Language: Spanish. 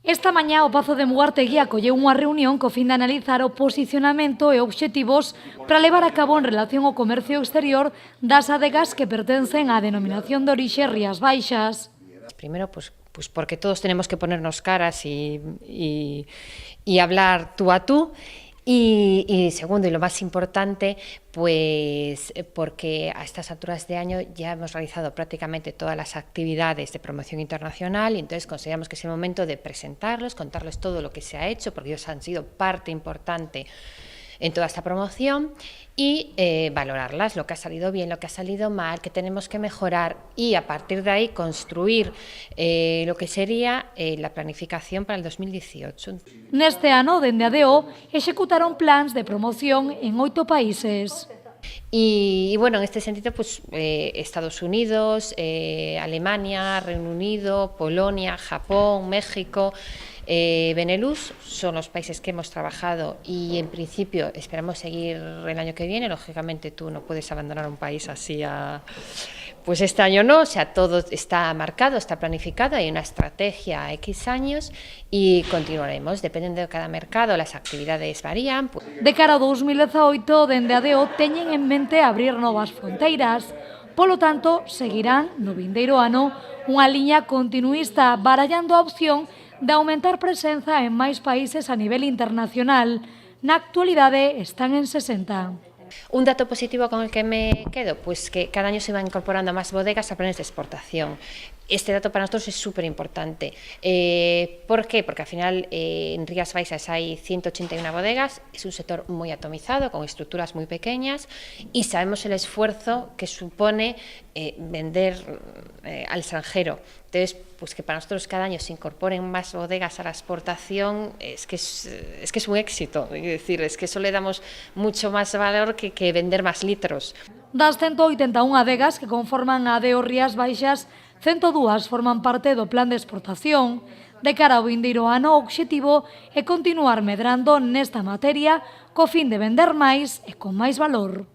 Esta mañá o Pazo de Mugartegui acolleu unha reunión co fin de analizar o posicionamento e obxectivos para levar a cabo en relación ao comercio exterior das adegas que pertencen á denominación de orixe Rías Baixas. Primero, pues porque todos tenemos que ponernos caras y hablar tú a tú. Y segundo, y lo más importante, pues porque a estas alturas de año ya hemos realizado prácticamente todas las actividades de promoción internacional y entonces consideramos que es el momento de presentarlos, contarles todo lo que se ha hecho, porque ellos han sido parte importante en toda esta promoción y valorarlas, lo que ha salido bien, lo que ha salido mal, que tenemos que mejorar y a partir de ahí construir lo que sería la planificación para el 2018. Neste ano, dende a DO, executaron plans de promoción en 8 países. Y bueno, en este sentido, pues Estados Unidos, Alemania, Reino Unido, Polonia, Japón, México, Benelux son los países que hemos trabajado y en principio esperamos seguir el año que viene. Lógicamente tú no puedes abandonar un país así pues este año no, o sea, todo está marcado, está planificado, hay una estrategia a X años y continuaremos, dependiendo de cada mercado, las actividades varían. De cara ao 2018, dende a DO teñen en mente abrir novas fronteiras. Polo tanto, seguirán no vindeiro ano unha liña continuista barallando a opción de aumentar presenza en máis países a nivel internacional. Na actualidade están en 60. Un dato positivo con el que me quedo, pues que cada año se van incorporando más bodegas a planes de exportación. Este dato para nosotros es súper importante. ¿Por qué? Porque al final en Rías Baixas hay 181 bodegas, es un sector muy atomizado, con estructuras muy pequeñas y sabemos el esfuerzo que supone vender al extranjero. Entonces, pues que para nosotros cada año se incorporen más bodegas a la exportación es que es un éxito. Es decir, es que eso le damos mucho más valor que vender más litros. Das 181 adegas que conforman a DO Rías Baixas, 102 forman parte do plan de exportación. De cara ao vindeiro ano, o obxectivo é continuar medrando nesta materia co fin de vender máis e con máis valor.